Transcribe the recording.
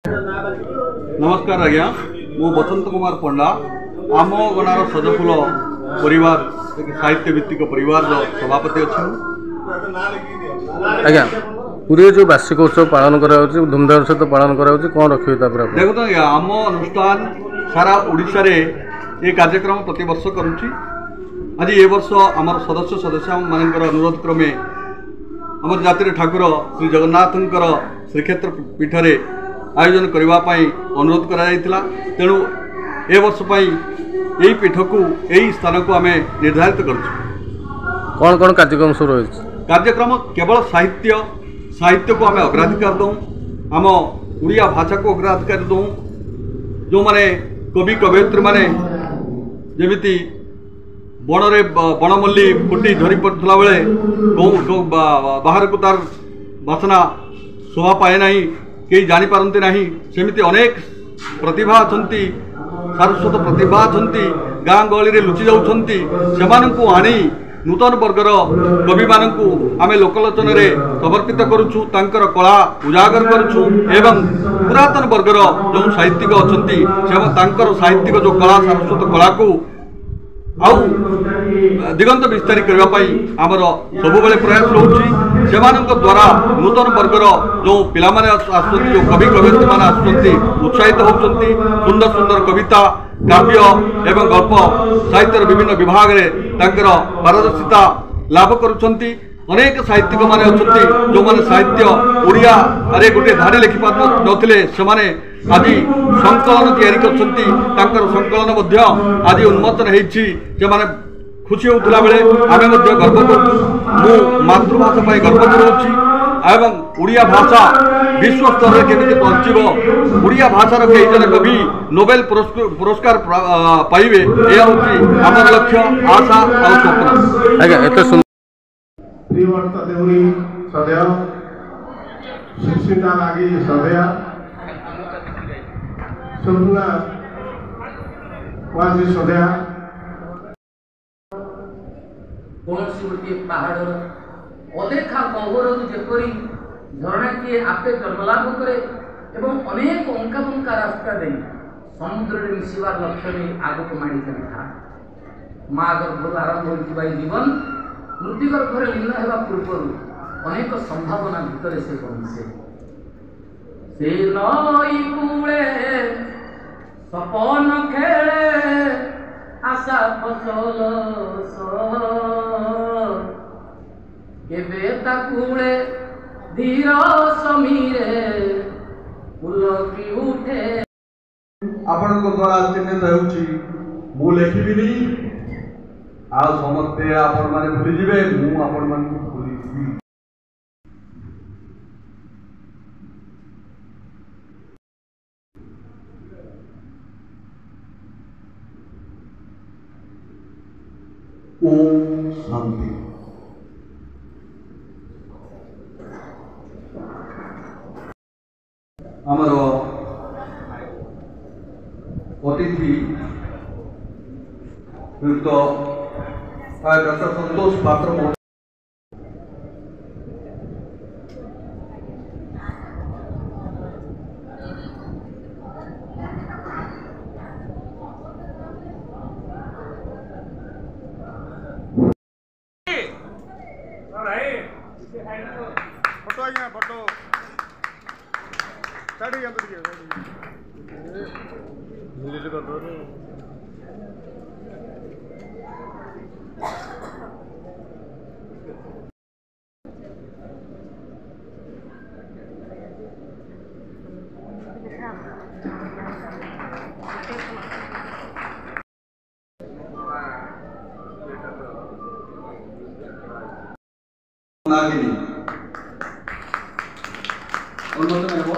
नमस्कार आज्ञा मु बसंत कुमार पंडा आम गणार सजफुल परिवार साहित्य भित्तिक परिवार सभापति अच्छे आज्ञा पूरे जो वार्षिक उत्सव पालन करा धूमधाम सहित पालन करा कौन रखिए देखो आज्ञा आम अनुष्ठान सारा ओडिशा रे ये कार्यक्रम प्रति वर्ष करुच्ची आज ये वर्ष आम सदस्य मान अनुरोध क्रमे आम जातिर ठाकुर श्री जगन्नाथंकर श्रीक्षेत्र पीठरे आयोजन करने अनुरोध करा तेणु ए वर्ष यही पीठ को यही स्थान को आम निर्धारित कौन कौन कार्यक्रम शुरू कार्यक्रम केवल साहित्य को आम अग्राधिकार दूँ आम उड़िया भाषा को अग्राधिकार दूँ जो माने कवि कवयित्री माने जमिति बणरे बणमल्ली फुटी झरी पड़ता बेले बाहर को तार बासना शोभा पाए ना कई जापारती ना सेमती अनेक प्रतिभा अच्छी सारस्वत प्रतिभा अच्छी गाँ गहली में लुचि जाऊँच से आनी नूतन वर्गर कवि मानू आम लोकलोचन समर्पित करुचु तांकर कला उजागर करुचु एवं पुरातन वर्गर जो साहित्यिक अच्छा साहित्यिक जो कला सारस्वत कला को आउ दिगंत विस्तारी करने आमर सब प्रयास रोचे से द्वारा नूतन वर्गर जो पिला जो कवि कवयित्री मैंने आसुच्च उत्साहित होती सुंदर सुंदर कविता काव्य एवं गल्प साहित्य विभिन्न विभाग में पारदर्शिता लाभ करुँच अनेक साहित्यिक माने अच्छे जो माने साहित्य ओडिया अरे गोटे धाड़ी लिखिपार नथिले सेमाने आज संकलन तैयारी कर संकलन आज उन्मोचन होती खुशी होता बेले आम गर्व करूँ मातृभाषा गर्व करुच्ची एवं उड़िया भाषा विश्व स्तर में केमी पहुँचब उड़िया भाषार कई जन कवि नोबेल पुरस्कार पाइबे यह हूँ आम लक्ष्य आशा और स्वप्न। आज्ञा एत प्रियव्रत देउरी सदैव सुस्मिता लागी सदैव सुना वाजी सदैव कौन गोटे पहाड़ अदेखा गहर जेपरी झरणा किए आपे जन्मलाभ करे एवं अनेक अंका बंका रास्ता दे समुद्र में मिशिबार लक्ष्य नहीं आगक माड़ी चलता माँ गर्भ आरंभ होता जीवन मृत्यु गर्भर लीन होगा पूर्व अनेक संभावना भितर से पहुंचे से नई कूले सपन खेले आशा फसल केबे कूले धीर समीरे पुलकी उठे आपण द्वारा चिन्हित होउची मु लेखिबिनी आ समस्ते आपण माने भूली जिवे मु आपण मान भूली जिवी ओम शांति। आमर अतिथि डॉक्टर संतोष पात्र फोटो आज्ञा फोटो साड़ी नागिनी उन्मोचन हेबो